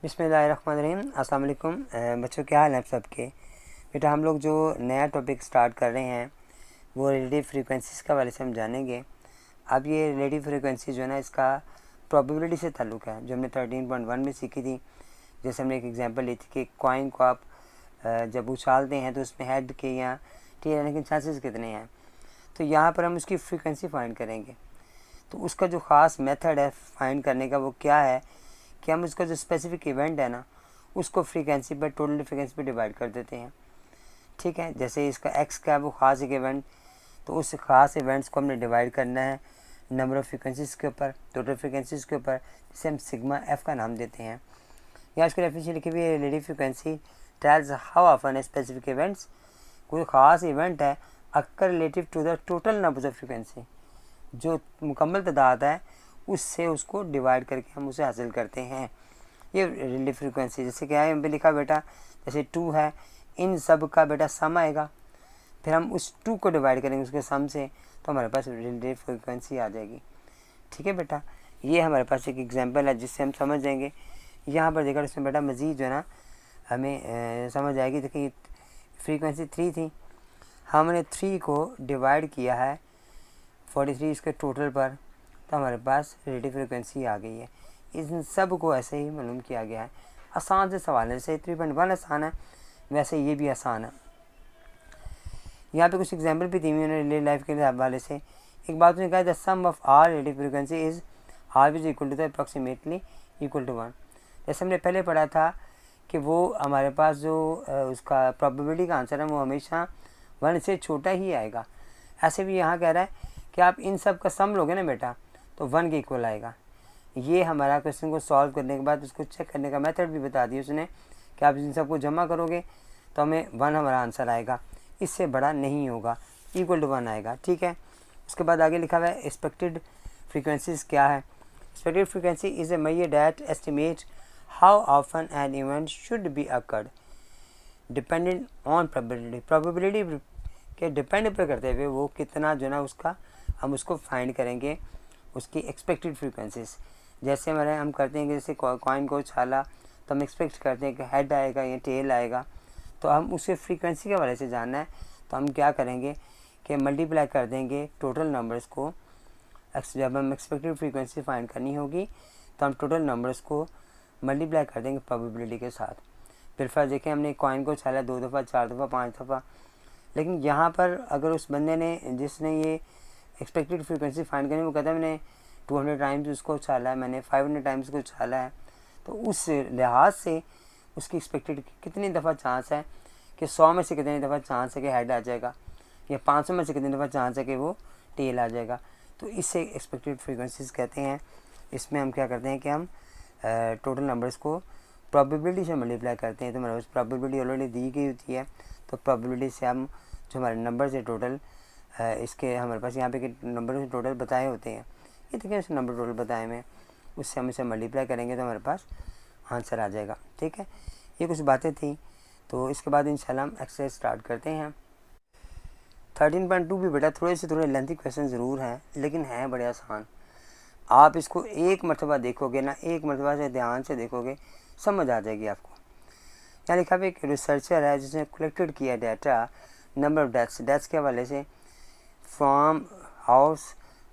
बिस्मिल्लाहिर्रहमानिर्रहीम। अस्सलाम वालेकुम बच्चों, क्या हाल है आप सबके। बेटा हम लोग जो नया टॉपिक स्टार्ट कर रहे हैं वो रिलेटिव फ्रीक्वेंसीज़ के हवाले से हम जानेंगे। अब ये रिलेटिव फ्रीक्वेंसी जो है ना, इसका प्रोबेबिलिटी से ताल्लुक़ है, जो हमने 13.1 में सीखी थी। जैसे हमने एक एग्जांपल ली थी कि कॉइन को आप जब उछालते हैं तो उसमें हेड के या टेल आने के चांसेस कितने हैं। तो यहाँ पर हम उसकी फ्रीक्वेंसी फाइंड करेंगे। तो उसका जो ख़ास मेथड है फाइंड करने का वो क्या है कि हम उसका जो स्पेसिफिक इवेंट है ना, उसको फ्रीक्वेंसी पर, टोटल फ्रीक्वेंसी पर डिवाइड कर देते हैं। ठीक है, जैसे इसका एक्स का है वो ख़ास एक इवेंट, तो उस ख़ास इवेंट्स को हमने डिवाइड करना है नंबर ऑफ़ फ्रीक्वेंसीज़ के ऊपर, टोटल फ्रीक्वेंसीज़ के ऊपर, जिसे हम सिग्मा एफ़ का नाम देते हैं। या इसकी डेफिनेशन लिखी हुई है, relative frequency tells how often a specific events, कोई ख़ास इवेंट है occur relative to the total number of frequency, जो मुकम्मल तादाद है उससे उसको डिवाइड करके हम उसे हासिल करते हैं। ये रिलेटिव फ्रीक्वेंसी जैसे क्या है यहाँ पे लिखा बेटा, जैसे 2 है, इन सब का बेटा सम आएगा, फिर हम उस 2 को डिवाइड करेंगे उसके सम से, तो हमारे पास रिलेटिव फ्रीक्वेंसी आ जाएगी। ठीक है बेटा, ये हमारे पास एक एग्जांपल है जिससे हम समझ जाएंगे। यहाँ पर देखकर इसमें बेटा मज़ीद जो है ना हमें समझ आएगी। देखिए फ्रीक्वेंसी 3 थी, हमने 3 को डिवाइड किया है 43 इसके टोटल पर, तो हमारे पास रिलेटिव फ्रीक्वेंसी आ गई है। इन सब को ऐसे ही मालूम किया गया है। आसान से सवाल है, जैसे 3.1 आसान है वैसे ये भी आसान है। यहाँ पे कुछ एग्जांपल भी दी हुई है रियल लाइफ के हवाले से। एक बात उन्होंने कहा, the sum of our relative frequency is always equal to the approximately equal to 1। जैसे हमने पहले पढ़ा था कि वो हमारे पास जो उसका प्रोबेबिलिटी का आंसर है वो हमेशा 1 से छोटा ही आएगा। ऐसे भी यहाँ कह रहा है कि आप इन सब का सम लोगे ना बेटा तो 1 के इक्वल आएगा। ये हमारा क्वेश्चन को सॉल्व करने के बाद उसको चेक करने का मेथड भी बता दिया उसने कि आप इन सबको जमा करोगे तो हमें 1 हमारा आंसर आएगा, इससे बड़ा नहीं होगा, इक्वल टू 1 आएगा। ठीक है, उसके बाद आगे लिखा हुआ है एक्सपेक्टेड फ्रीक्वेंसीज क्या है। Expected frequency is a method that estimate how often an event should be occurred dependent on probability. Probability के डिपेंड पर करते हुए वो कितना जो ना उसका हम उसको फाइंड करेंगे उसकी एक्सपेक्टेड फ्रीक्वेंसीज। जैसे हमारे हम करते हैं कि जैसे कॉइन को उछाला तो हम एक्सपेक्ट करते हैं कि हेड आएगा या टेल आएगा, तो हम उसे फ्रीक्वेंसी के हवाले से जानना है तो हम क्या करेंगे कि मल्टीप्लाई कर देंगे टोटल नंबर्स को। जब हम एक्सपेक्टेड फ्रीक्वेंसी फाइंड करनी होगी तो हम टोटल नंबर्स को मल्टीप्लाई कर देंगे प्रोबेबिलिटी के साथ। फिर फर्ज देखें हमने कॉइन को उछाला 2 दफ़ा, 4 दफ़ा, 5 दफ़ा, लेकिन यहाँ पर अगर उस बंदे ने जिसने ये एक्सपेक्टेड फ्रीक्वेंसी फाइंड करनी वो कहता है मैंने 200 टाइम्स उसको उछाला है, मैंने 500 टाइम्स उसको उछाला है, तो उस लिहाज से उसकी एक्सपेक्टेड कितनी दफ़ा चांस है कि 100 में से कितनी दफ़ा चांस है कि हेड आ जाएगा, या 500 में से कितनी दफ़ा चांस है कि वो टेल आ जाएगा, तो इससे एक्सपेक्टेड फ्रीक्वेंसीज कहते हैं। इसमें हम क्या करते हैं कि हम टोटल नंबर्स को प्रोबेबिलिटी से मल्टीप्लाई करते हैं। तो हमारे पास प्रोबेबिलिटी ऑलरेडी दी गई होती है, तो प्रोबेबिलिटी से हम जो हमारे नंबर्स है टोटल इसके हमारे पास यहाँ पे के नंबर टोटल बताए होते हैं, ये देखिए उस नंबर टोटल बताए हुए हैं, उससे हम इसे मल्टीप्लाई करेंगे तो हमारे पास आंसर आ जाएगा। ठीक है, ये कुछ बातें थी। तो इसके बाद इंशाल्लाह हम एक्सरसाइज स्टार्ट करते हैं। 13.2 भी बेटा थोड़े से थोड़े लेंथी क्वेश्चन ज़रूर हैं लेकिन हैं बड़े आसान। आप इसको एक मरतबा देखोगे ना, एक मरतबा से ध्यान से देखोगे समझ आ जाएगी आपको। यहाँ लिखा भी एक रिसर्चर है जिसने कलेक्टेड किया डाटा नंबर ऑफ डेथ्स के हवाले से from house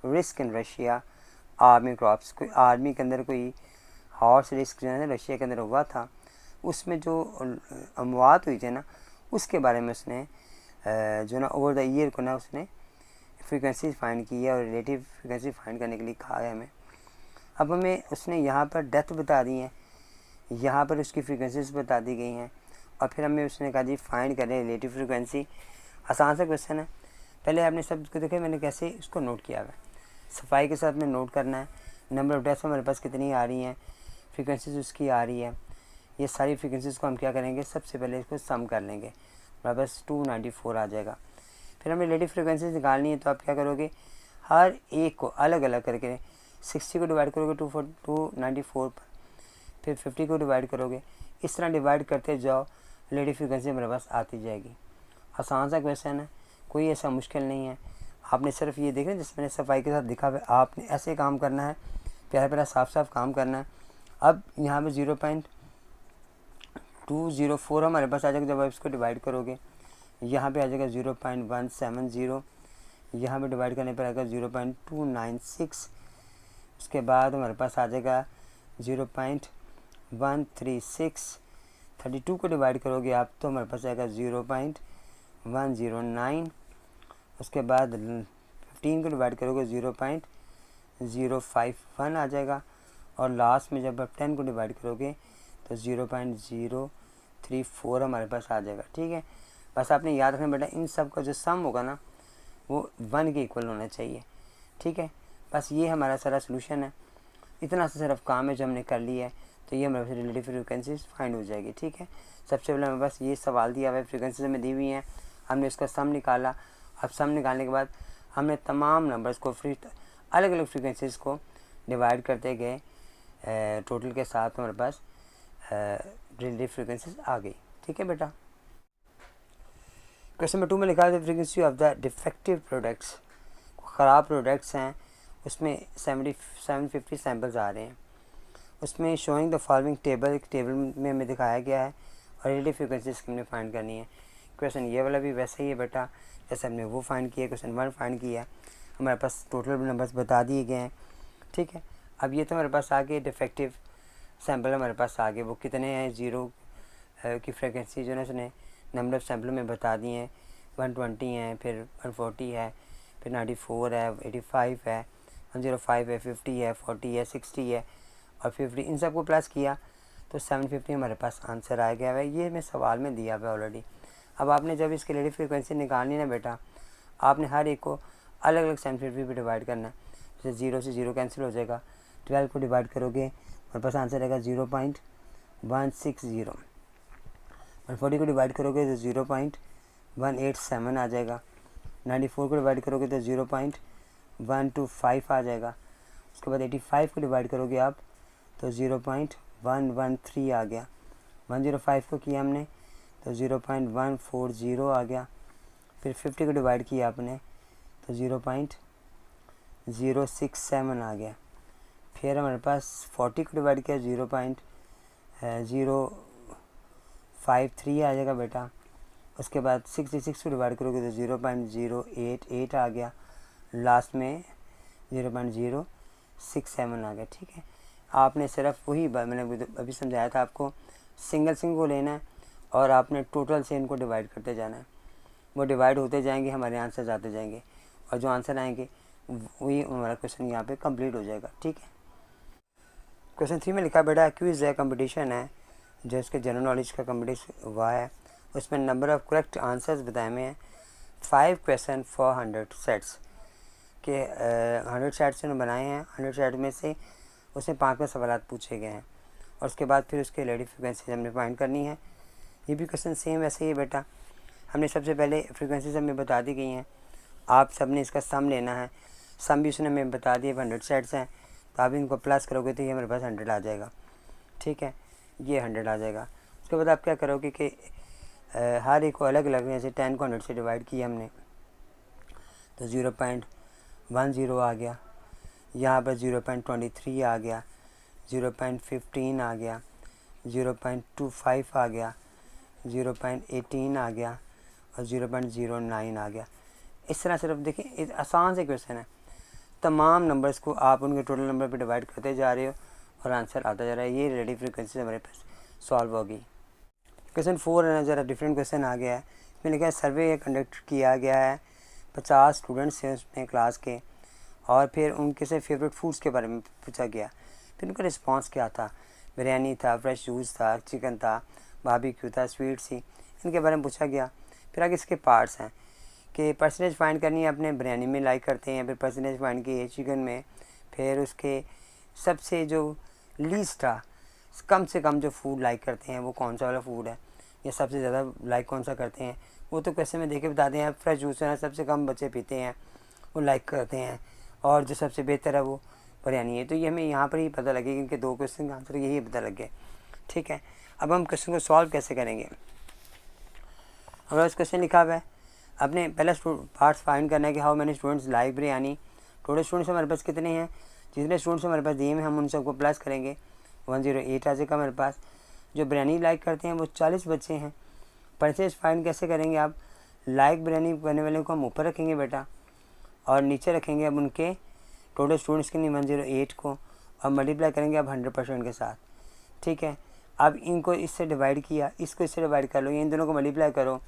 risk in Russia army crops. कोई आर्मी के अंदर कोई हाउस रिस्क जो है रशिया के अंदर हुआ था, उसमें जो अमवात हुई थी ना उसके बारे में उसने जो ना ओवर द ईयर को ना उसने फ्रीक्वेंसी फाइंड की है और रिलेटिव फ्रीक्वेंसी फाइंड करने के लिए कहा है हमें। अब हमें उसने यहाँ पर डेथ बता दी है, यहाँ पर उसकी फ्रीक्वेंसीज बता दी गई हैं, और फिर हमें उसने कहा जी फाइंड करें रिलेटिव फ्रीक्वेंसी। आसान सा क्वेश्चन है। पहले आपने सब को देखे मैंने कैसे इसको नोट किया है, सफाई के साथ में नोट करना है। नंबर ऑफ डेथ्स हमारे पास कितनी आ रही हैं, फ्रीक्वेंसीज उसकी आ रही है, ये सारी फ्रीक्वेंसीज को हम क्या करेंगे, सबसे पहले इसको सम कर लेंगे, हमारे पास 294 आ जाएगा। फिर हमें रिलेटिव फ्रीक्वेंसीज निकालनी है तो आप क्या करोगे, हर एक को अलग अलग करके 60 को डिवाइड करोगे 294 पर, फिर 50 को डिवाइड करोगे, इस तरह डिवाइड करते जाओ, रिलेटिव फ्रीक्वेंसी हमारे पास आती जाएगी। आसान सा क्वेश्चन है, कोई ऐसा मुश्किल नहीं है। आपने सिर्फ ये देखना जिस मैंने सफाई के साथ दिखा हुआ, आपने ऐसे काम करना है, प्यारा प्यारा साफ साफ काम करना है। अब यहाँ पे 204 हमारे पास आ जाएगा जब आप इसको डिवाइड करोगे। यहाँ पे आ जाएगा 0.170, यहाँ पे डिवाइड करने पर आएगा 0.296। उसके बाद हमारे पास आ जाएगा 0.136। 32 को डिवाइड करोगे आप तो हमारे पास आएगा 0.109। उसके बाद 15 को डिवाइड करोगे 0.051 आ जाएगा। और लास्ट में जब आप 10 को डिवाइड करोगे तो 0.034 हमारे पास आ जाएगा। ठीक है, बस आपने याद रखना बेटा, इन सब का जो सम होगा ना वो 1 के इक्वल होना चाहिए। ठीक है, बस ये हमारा सारा सोल्यूशन है। इतना सा सिर्फ काम है जो हमने कर लिया है, तो ये हमारे पास रिलेटिव फ्रीक्वेंसीज फाइंड हो जाएगी। ठीक है, सबसे पहले हमें बस ये सवाल दिया हुआ है, फ्रीक्वेंसीज हमें दी हुई हैं, हमने इसका सम निकाला। अब सम निकालने के बाद हमने तमाम नंबर्स को अलग अलग फ्रीक्वेंसीज को डिवाइड करते गए, टोटल के साथ हमारे पास रिलेटिव फ्रीक्वेंसीज आ गई। ठीक है बेटा, क्वेश्चन नंबर 2 में लिखा है frequency of the defective products. ख़राब प्रोडक्ट्स हैं उसमें 750 सैम्पल्स आ रहे हैं। उसमें शोइंग द फॉलोइंग टेबल, एक टेबल में हमें दिखाया गया है और रिलेटिव फ्रीक्वेंसीज हमने फाइंड करनी है। क्वेश्चन ये वाला भी वैसे ही है बेटा, जैसे हमने वो फाइंड किया, क्वेश्चन 1 फाइंड किया, हमारे पास टोटल नंबर्स बता दिए गए हैं। ठीक है, अब ये तो हमारे पास आगे डिफेक्टिव सैम्पल हमारे पास आगे वो कितने हैं, 0 की फ्रीक्वेंसी जो है उसने नंबर ऑफ़ सैम्पल में बता दिए हैं। 120 है, फिर 140 है, फिर 94 है, 85 है, 105 है, 50 है, 40 है, 60 है और 50, इन सबको प्लस किया तो 750 हमारे पास आंसर आ गया है। ये मैं सवाल में दिया हुआ ऑलरेडी। अब आपने जब इसकी रिलेटिव फ्रीक्वेंसी निकालनी ना बेटा, आपने हर एक को अलग अलग 750 पे डिवाइड करना है। जैसे 0 से 0 कैंसिल हो जाएगा, 12 को डिवाइड करोगे हमारे पास आंसर आएगा 0.160। 140 को डिवाइड करोगे तो 0.187 आ जाएगा। 94 को डिवाइड करोगे तो 0.125 आ जाएगा। उसके बाद 85 को डिवाइड करोगे आप तो 0.113 आ गया। 105 को किया हमने तो 0.140 आ गया। फिर 50 को डिवाइड किया आपने तो 0.067 आ गया। फिर हमारे पास 40 को डिवाइड किया 0.053 आ जाएगा बेटा। उसके बाद 66 को डिवाइड करोगे तो 0.088 आ गया। लास्ट में 0.067 आ गया। ठीक है, आपने सिर्फ वही मैंने अभी समझाया था आपको, सिंगल को लेना है और आपने टोटल से इनको डिवाइड करते जाना है। वो डिवाइड होते जाएंगे, हमारे आंसर आते जाएंगे और जो आंसर आएंगे वही हमारा क्वेश्चन यहाँ पे कंप्लीट हो जाएगा। ठीक है, क्वेश्चन 3 में लिखा बेटा क्विज है, कंपटीशन है जो इसके जनरल नॉलेज का कंपटीशन हुआ है। उसमें नंबर ऑफ़ करेक्ट आंसर्स बताए हुए हैं। 5 क्वेश्चन फॉर 100 सेट्स के 100 सेट्स उन्होंने बनाए हैं। 100 सेट में से उसमें 5 सवाल पूछे गए हैं और उसके बाद फिर उसके रिलेटिव फ्रीक्वेंसी हमने फाइंड करनी है। ये भी क्वेश्चन सेम वैसे ही बेटा, हमने सबसे पहले फ्रीक्वेंसीज हमें बता दी गई हैं, आप सब ने इसका सम लेना है। सम भी उसने हमें बता दिए 100 सेट्स हैं, तो आप इनको प्लस करोगे तो ये हमारे पास 100 आ जाएगा। ठीक है, ये 100 आ जाएगा। उसके बाद आप क्या करोगे कि हर एक को अलग अलग, जैसे 10 को 100 से डिवाइड किया हमने तो 0.10 आ गया। यहाँ पर 0.23 आ गया, 0.15 आ गया, 0.25 आ गया, 0.18 आ गया और 0.09 आ गया। इस तरह सिर्फ देखिए आसान से क्वेश्चन है, तमाम नंबर्स को आप उनके टोटल नंबर पे डिवाइड करते जा रहे हो और आंसर आता जा रहा है। ये रिलेटिव फ्रीक्वेंसी हमारे पास सॉल्व होगी। क्वेश्चन 4 है ना, ज़रा डिफरेंट क्वेश्चन आ गया है। इसमें लिखा है सर्वे कंडक्ट किया गया है, 50 स्टूडेंट्स हैं उसमें क्लास के, और फिर उनके से फेवरेट फूड्स के बारे में पूछा गया। फिर उनका रिस्पांस क्या था, बिरयानी था, फ्रेश जूस था, चिकन था, बारबेक्यू था, स्वीट सी, इनके बारे में पूछा गया। फिर आगे इसके पार्ट्स हैं कि परसेंटेज फाइंड करनी है, अपने बिरयानी में लाइक करते हैं, फिर परसेंटेज फाइंड की है चिकन में, फिर उसके सबसे जो लीस्ट था, कम से कम जो फूड लाइक करते हैं वो कौन सा वाला फूड है, या सबसे ज़्यादा लाइक कौन सा करते हैं, वो तो क्वेश्चन में देखे बताते हैं। फ्रेश जूस है, सबसे कम बच्चे पीते हैं, वो लाइक करते हैं, और जो सबसे बेहतर है वो बिरयानी है। तो ये हमें यहाँ पर ही पता लगे, क्योंकि 2 क्वेश्चन का आंसर यही पता लग गए। ठीक है, अब हम क्वेश्चन को सॉल्व कैसे करेंगे। हमारा इस क्वेश्चन लिखा हुआ है, अपने पहला पार्ट्स फाइंड करना है कि how many students like biryani. Total students हमारे पास कितने हैं, जितने स्टूडेंट्स हमारे पास दिए हैं हम उन सबको प्लस करेंगे, 108 आ जाएगा हमारे पास। जो बिरयानी लाइक करते हैं वो 40 बच्चे हैं। परसेंटेज फाइंड कैसे करेंगे आप? लाइक बिरयानी करने वाले को हम ऊपर रखेंगे बेटा, और नीचे रखेंगे अब उनके टोटल स्टूडेंट्स के 108 को, और मल्टीप्लाई करेंगे अब 100% के साथ। ठीक है, अब इनको इससे डिवाइड किया, इसको इससे डिवाइड कर लो, इन दोनों को मल्टीप्लाई करो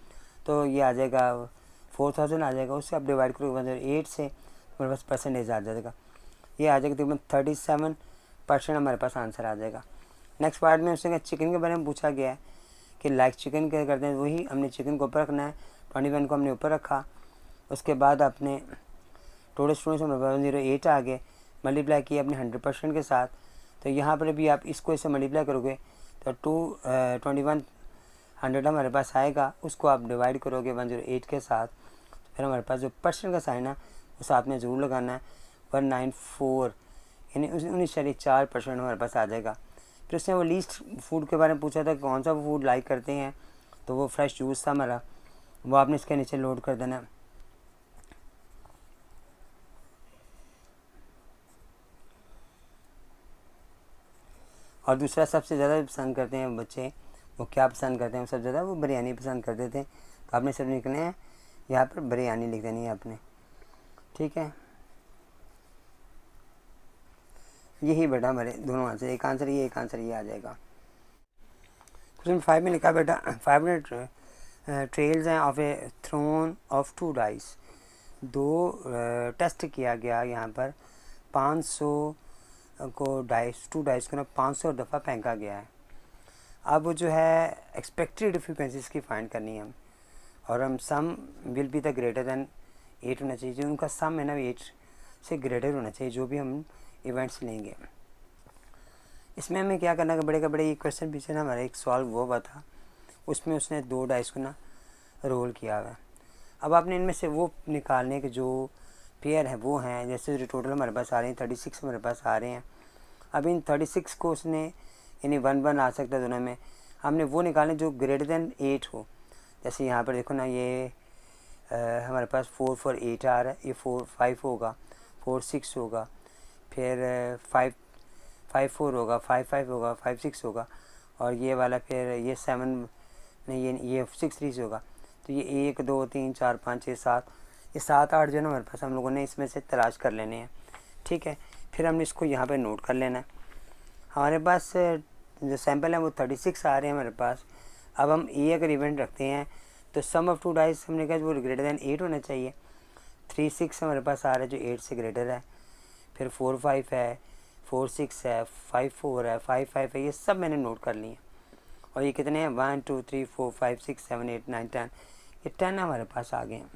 तो ये आ जाएगा 4000 आ जाएगा। उससे आप डिवाइड करो 108 से, हमारे पास परसेंटेज आ जाएगा, ये आ जाएगा तकरीबन 37% हमारे पास आंसर आ जाएगा। नेक्स्ट पार्ट में उससे चिकन के बारे में पूछा गया है कि लाइक चिकन क्या करते हैं, वही हमने चिकन को ऊपर रखना है, 21 को हमने ऊपर रखा। उसके बाद अपने टोटल स्टूडेंट्स हमारे पास 108 आ गए, मल्टीप्लाई किया अपने 100% के साथ। तो यहाँ पर भी आप इसको इससे मल्टीप्लाई करोगे तो 2100 हमारे पास आएगा, उसको आप डिवाइड करोगे 108 के साथ। फिर हमारे पास जो परसेंट का साइन है वो साथ में ज़रूर लगाना है, 194 यानी 19.4% हमारे पास आ जाएगा। फिर उसने वो लीस्ट फूड के बारे में पूछा था, कौन सा फूड लाइक करते हैं, तो वो फ्रेश जूस था हमारा, वो आपने इसके नीचे लोड कर देना। और दूसरा सबसे ज़्यादा पसंद करते हैं बच्चे, वो क्या पसंद करते हैं, सबसे ज़्यादा वो बिरयानी पसंद करते थे। तो आपने सिर्फ लिखने हैं यहाँ पर बिरयानी लिख देनी है आपने। ठीक है, यही बेटा हमारे दोनों आंसर, एक आंसर ये, एक आंसर ये आ जाएगा। क्वेश्चन 5 में लिखा बेटा 500 ट्रेल्स हैं of a thrown of 2 dice. Test किया गया यहाँ पर 500 को टू डाइस को ना 500 दफ़ा फेंका गया है। अब वो जो है एक्सपेक्टेड फ्रीक्वेंसीज की फाइंड करनी है हम, और हम sum will be the greater than 8 होना चाहिए, जो उनका सम है ना 8 से ग्रेटर होना चाहिए, जो भी हम इवेंट्स लेंगे। इसमें हमें क्या करना है, बड़े का बड़े क्वेश्चन पीछे ना हमारा एक सॉल्व वो हुआ था, उसमें उसने 2 डाइस को ना रोल किया हुआ है। अब आपने इनमें से वो निकालने के जो पेयर है वो हैं, जैसे जो टोटल हमारे पास आ रहे हैं 36 हमारे पास आ रहे हैं। अब इन 36 को उसने यानी 1 आ सकता है दोनों में, हमने वो निकालने जो ग्रेटर दैन 8 हो। जैसे यहाँ पर देखो ना, ये हमारे पास 4 4 8 आ रहा है, ये 4 5 होगा, 4 6 होगा, फिर 5 5 4 होगा, 5 5 होगा, 5 6 होगा, और ये वाला फिर ये 7 नहीं, ये 6 3 होगा। तो ये 1 2 3 4 5 6 7, ये 7 8 जो है ना हमारे पास, हम लोगों ने इसमें से तलाश कर लेने हैं। ठीक है, फिर हमने इसको यहाँ पे नोट कर लेना है। हमारे पास जो सैम्पल है वो 36 आ रहे हैं हमारे पास। अब हम ये अगर इवेंट रखते हैं तो सम ऑफ 2 डाइस हमने कहा वो ग्रेटर दैन 8 होना चाहिए। 3 6 हमारे पास आ रहा है जो 8 से ग्रेटर है, फिर 4 5 है, 4 6 है, 5 4 है, 5 5 है, ये सब मैंने नोट कर लिए। और ये कितने हैं 1 2 3 4 5 6 7 8 9 10, ये 10 हमारे पास आ गए हैं।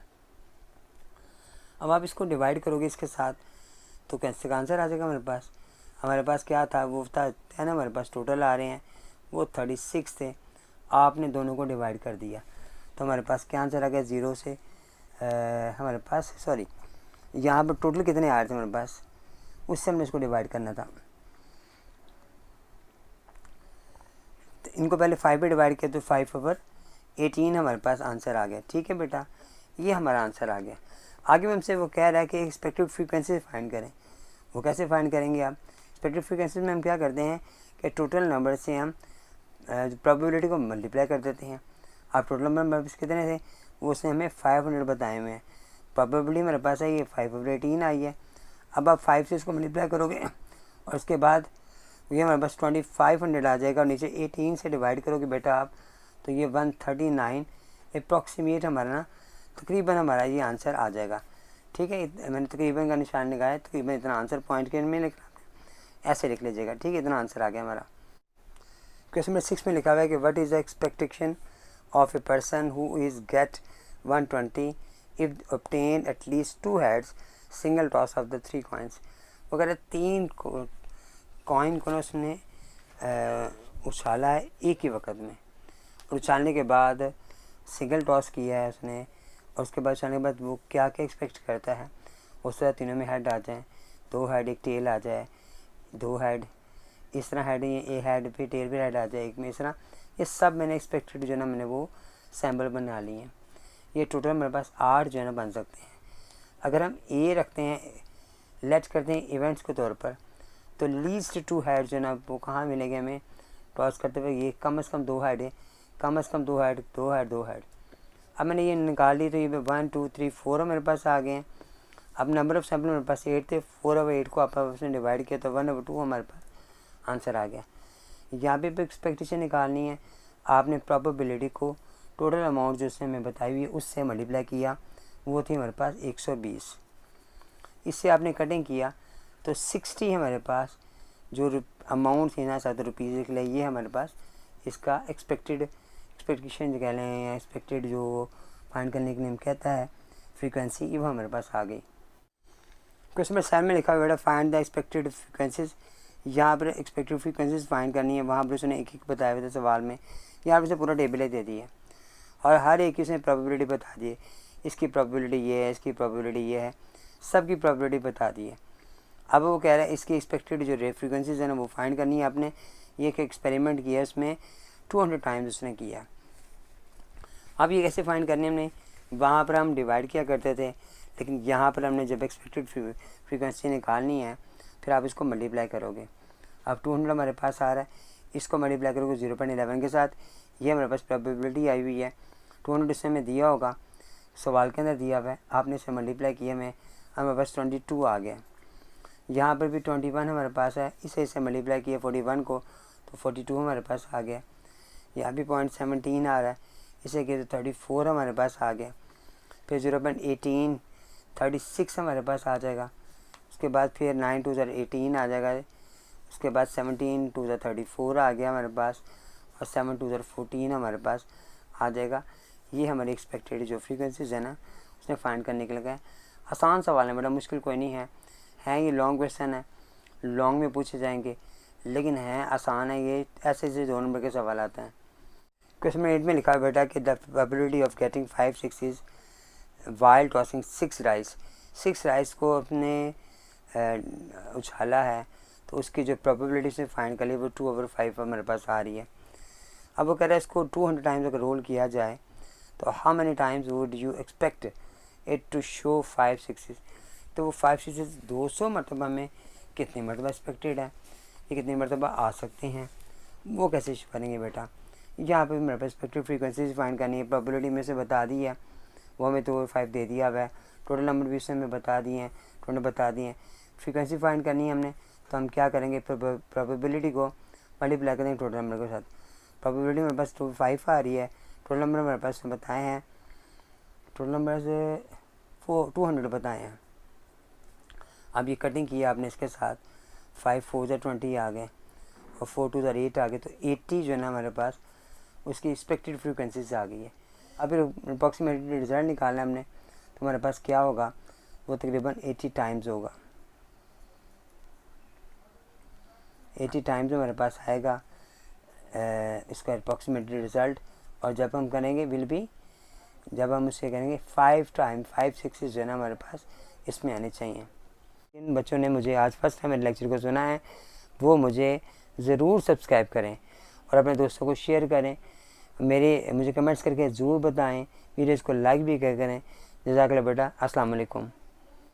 अब आप इसको डिवाइड करोगे इसके साथ तो कैसे का आंसर आ जाएगा हमारे पास क्या था, वो था 10 हमारे पास टोटल आ रहे हैं, वो 36 थे, आपने दोनों को डिवाइड कर दिया तो हमारे पास क्या आंसर आ गया 0 से हमारे पास सॉरी यहाँ पर टोटल कितने आ रहे थे हमारे पास, उससे हमने इसको डिवाइड करना था। तो इनको पहले 5 पे डिवाइड किया तो 5/18 हमारे पास आंसर आ गया। ठीक है बेटा, ये हमारा आंसर आ गया। आगे में हमसे वो कह रहा है कि एक्सपेक्टेड फ्रीक्वेंसी फाइंड करें। वो कैसे फाइंड करेंगे आप? एक्सपेक्टेड फ्रीक्वेंसी में हम क्या करते हैं कि टोटल नंबर से हम प्रोबेबिलिटी को मल्टीप्लाई कर देते हैं। आप टोटल नंबर कितने थे वो उसने हमें 500 बताए हुए हैं, प्रोबेबिलिटी हमारे पास है ये 5/18 आई है। अब आप 5 से इसको मल्टीप्लाई करोगे और उसके बाद ये हमारे पास 2500 आ जाएगा, और नीचे 18 से डिवाइड करोगे बेटा आप तो ये 139 अप्रॉक्सीमेट हमारा ना तकरीबन हमारा ये आंसर आ जाएगा। ठीक है, मैंने तकरीबन का निशान लगाया, तकरीबन इतना आंसर पॉइंट के में लिखना ऐसे लिख लीजिएगा। ठीक है, इतना आंसर आ गया हमारा। क्वेश्चन नंबर 6 में लिखा हुआ है कि what is the expectation of a person who is gate 120 if obtain at least 2 heads single toss of the 3 coins. वो कह रहे 3 कॉइन को ना उसने उछाला है एक ही वक्त में, और उछालने के बाद सिंगल टॉस किया है उसने, और उसके बाद उछालने के बाद वो क्या क्या एक्सपेक्ट करता है, उससे तीनों में हेड आ जाए, 2 हेड एक टेल आ जाए, 2 हेड इस तरह हेड, ये हेड पे टेल पे हेड आ जाए एक में, इस तरह ये सब मैंने एक्सपेक्टेड जो है ना मैंने वो सैम्पल बना लिए हैं। ये टोटल मेरे पास 8 जो है ना बन सकते हैं। अगर हम ए रखते हैं, लेट करते हैं इवेंट्स के तौर पर, तो लीस्ट 2 हेड जो है ना वो कहाँ मिलेंगे हमें टॉस करते हुए ये कम से कम 2 हेड है, कम से कम 2 हेड 2 हेड 2 हेड। अब मैंने ये निकाल ली तो ये 1 2 3 4 मेरे पास आ गए हैं। अब नंबर ऑफ सैम्पल मेरे पास 8 थे, 4/8 को आपस में डिवाइड किया तो 1/2 हमारे पास आंसर आ गया। यहाँ पे एक्सपेक्टेशन निकालनी है, आपने प्रोबेबिलिटी को टोटल अमाउंट जो उसने हमें बताई हुई है उससे मल्टीप्लाई किया, वो थी हमारे पास 120। इससे आपने कटिंग किया तो 60 हमारे पास जो अमाउंट थी ना 7 रुपीज़ के लिए, ये हमारे पास इसका एक्सपेक्टेशन जो कह लें या एक्सपेक्टेड जो फाइंड करने के लिए हम कहता है फ्रीक्वेंसी, ये वो हमारे पास आ गई। क्वेश्चन नंबर 7 में लिखा हुआ है फाइंड द एक्सपेक्टेड फ्रीक्वेंसीज। यहाँ पर एक्सपेक्टेड फ्रीक्वेंसीज फाइंड करनी है, वहाँ पर उसने एक एक बताया हुआ था सवाल में, यहाँ पर उसे पूरा टेबल ही दे दिया और हर एक की उसने प्रोबेबिलिटी बता दी है, इसकी प्रोबेबिलिटी ये है, इसकी प्रोबेबिलिटी ये है, सब की प्रोबेबिलिटी बता दी है। अब वो कह रहा है इसकी एक्सपेक्टेड जो रेट फ्रीक्वेंसीज है ना वो फाइंड करनी है आपने। ये एक एक्सपेरिमेंट किया, इसमें 200 टाइम्स उसने किया। अब ये कैसे फाइंड करनी है हमने, वहाँ पर हम डिवाइड किया करते थे, लेकिन यहाँ पर हमने जब एक्सपेक्टेड फ्रीक्वेंसी निकालनी है फिर आप इसको मल्टीप्लाई करोगे। अब 200 हमारे पास आ रहा है, इसको मल्टीप्लाई करोगे 0.11 के साथ, ये हमारे पास प्रोबेबिलिटी आई हुई है। 200 इसमें में दिया होगा, सवाल के अंदर दिया हुआ है, आपने इसे मल्टीप्लाई किया में हमारे पास 22 आ गया। यहाँ पर भी 21 हमारे पास है, इसे मल्टीप्लाई किया 41 को तो 42 हमारे पास आ गया। यहाँ भी 0.17 आ रहा है, इसे किया तो 34 हमारे पास आ गया। फिर 0.18 36 हमारे पास आ जाएगा। उसके बाद फिर 9 2 18 आ जाएगा। उसके बाद 17 2 34 आ गया हमारे पास और 7 2 14 हमारे पास आ जाएगा। ये हमारी एक्सपेक्टेड जो फ्रीक्वेंसीज है ना उसने फाइंड करने के लिए है। आसान सवाल है, बड़ा मुश्किल कोई नहीं है। ये लॉन्ग क्वेश्चन है, लॉन्ग में पूछे जाएंगे, लेकिन है आसान है। ये ऐसे 2 नंबर के सवाल आते हैं। क्वेश्चन नंबर 8 में लिखा है बेटा कि the probability of getting 5 6 while tossing 6 dice. 6 dice को अपने उछाला है तो उसकी जो प्रोबेबिलिटी से फाइंड कर ली वो 2/5 हमारे पास आ रही है। अब वो कह रहा है इसको 200 टाइम्स अगर रोल किया जाए तो how many times would you expect it to show 5 6। तो वो 5 6 200 मरतबा में कितनी मरतबा एक्सपेक्टेड है, ये कितनी मरतबा आ सकते हैं, वो कैसे शो करेंगे बेटा। यहाँ पे मेरे पास एक्सपेक्टेड फ्रीक्वेंसी फाइंड करनी है, प्रोबेबिलिटी में से बता दी है, वो हमें तो 5 दे दिया हुआ है, टोटल नंबर भी उसने हमें बता दिए हैं, टोटल बता दिए हैं। फ्रीक्वेंसी फाइंड करनी है हमने, तो हम क्या करेंगे, प्रोबेबिलिटी को मल्टीप्लाई करेंगे टोटल नंबर के साथ। प्रोबेबिलिटी मेरे पास 5 आ रही है, टोटल नंबर मेरे पास बताए हैं, टोटल नंबर से 200 बताए हैं। अब ये कटिंग किया आपने इसके साथ, 5 4 20 आ गए और 4 2 8 आ गए, तो 80 जो है ना हमारे पास उसकी एक्सपेक्टेड फ्रीक्वेंसी आ गई है। अब फिर अप्रॉक्सीमेटली रिजल्ट निकालना है हमने, तो हमारे पास क्या होगा, वो तकरीबन 80 टाइम्स होगा। 80 टाइम्स हमारे पास आएगा इसका अप्रॉक्सीमेटली रिज़ल्ट। और जब हम करेंगे जब हम उससे करेंगे 5 6 जो है ना हमारे पास इसमें आने चाहिए। जिन बच्चों ने मुझे आज फर्स्ट टाइम मेरे लेक्चर को सुना है वो मुझे ज़रूर सब्सक्राइब करें और अपने दोस्तों को शेयर करें, मुझे कमेंट्स करके ज़रूर बताएं, वीडियोज़ को लाइक भी करें। जज़ाकल्लाह बेटा, अस्सलाम वालेकुम।